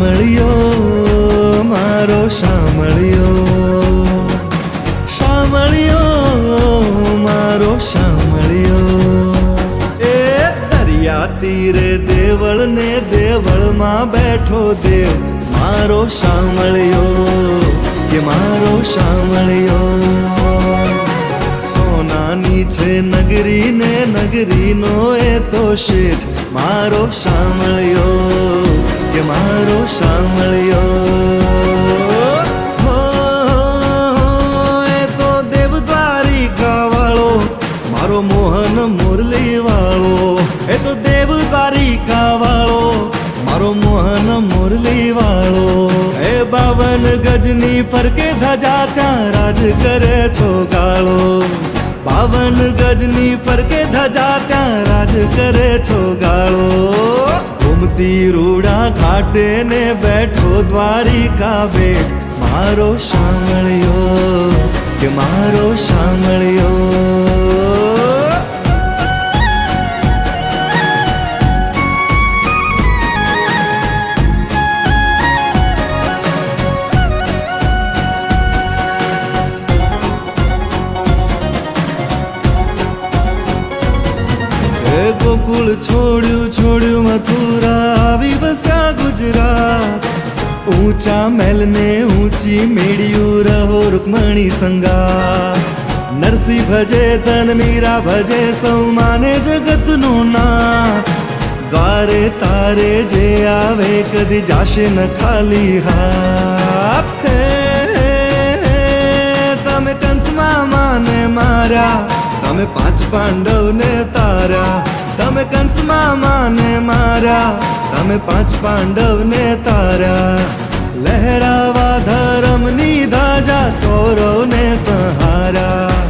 શામળિયો મારો શામળિયો, શામળિયો મારો શામળિયો. એ દરિયા તીરે દેવળ ને દેવળમાં બેઠો દેવ મારો શામળિયો કે મારો શામળિયો. સોનાની છે નગરી ને નગરીનો એ તો શેઠ મારો શામળિયો કે મારો શામળિયો. હો એ તો દેવ દ્વારિકા વાળો મારો મોહન મુરલી વાળો, એ તો દેવ દ્વારિકા વાળો મારો મોહન મુરલી વાળો. એ 52 ગજની ફરકે ધજા ત્યાં રાજ કરે છો ગાળો, 52 ગજની ફરકે ધજા ત્યાં રાજ કરે છો ગાળો. ઘૂમતી રૂડા ઘાટે ને બેઠો દ્વારિકા બેઠ મારો શામળિયો કે મારો શામળિયો. ગોકુળ છોડ્યું છોડ્યું મથુરા આવી બસ્યા ગુજરાત. ઊંચા મહેલ ને ઊંચી મેળ્યું રહો રૂકમણી સંગાત. નરસિંહ ભજે તન મીરા ભજે સૌ માને જગતનો નાથ. દ્વારે તારે જે આવે કદી જાશે ન ખાલી હાથ. તમે કંસમાં માને માર્યા, તમે 5 પાંડવને તાર્યા. તમે કંસમાં માને માર્યા, તમે 5 પાંડવને તાર્યા. લહેરાવા ધર્મની ધજા કૌરવને સહાર્યા.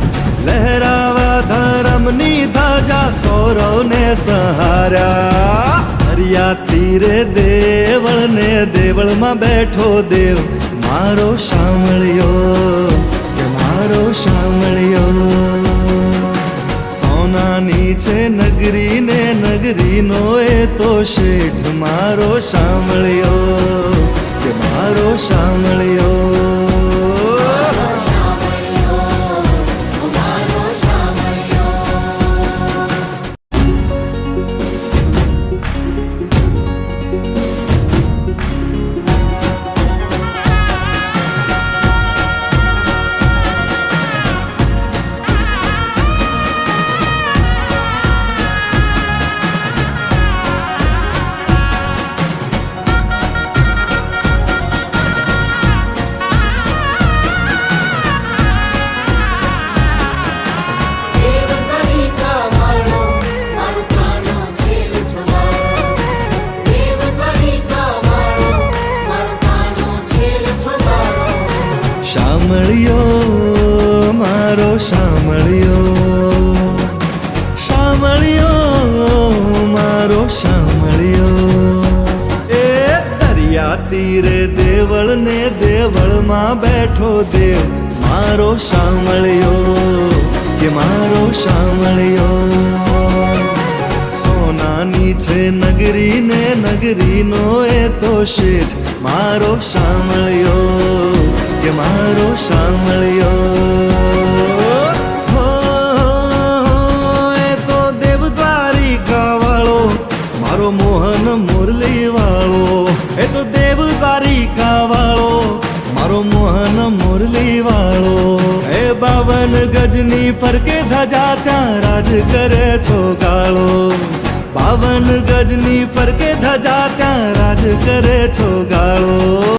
લહેરાવા ધર્મની ધજા કૌરવને સહાર્યા. દરિયા તીરે દેવળ ને દેવળમાં બેઠો દેવ મારો શામળિયો કે મારો શામળિયો. સોનાની છે નગરી ને નગરીનો એ તો શેઠ મારો શામળિયો કે મારો શામળિયો. શામળિયો મારો શામળિયો, શામળિયો મારો શામળિયો. એ દરિયા તીરે દેવળ ને દેવળમાં બેઠો દેવ મારો શામળિયો કે મારો શામળિયો. સોનાની છે નગરી ને નગરીનો એ તો શેઠ મારો શામળિયો કે મારો શામળિયો. હો એ તો દેવ દ્વારિકા વાળો મારો મોહન મુરલી વાળો, એ તો દેવ દ્વારિકા વાળો મારો મોહન મુરલી વાળો. એ 52 ગજની ફરકે ધજા ત્યાં રાજ કરે છો ગાળો, 52 ગજની ફરકે ધજા ત્યાં રાજ કરે છો ગાળો.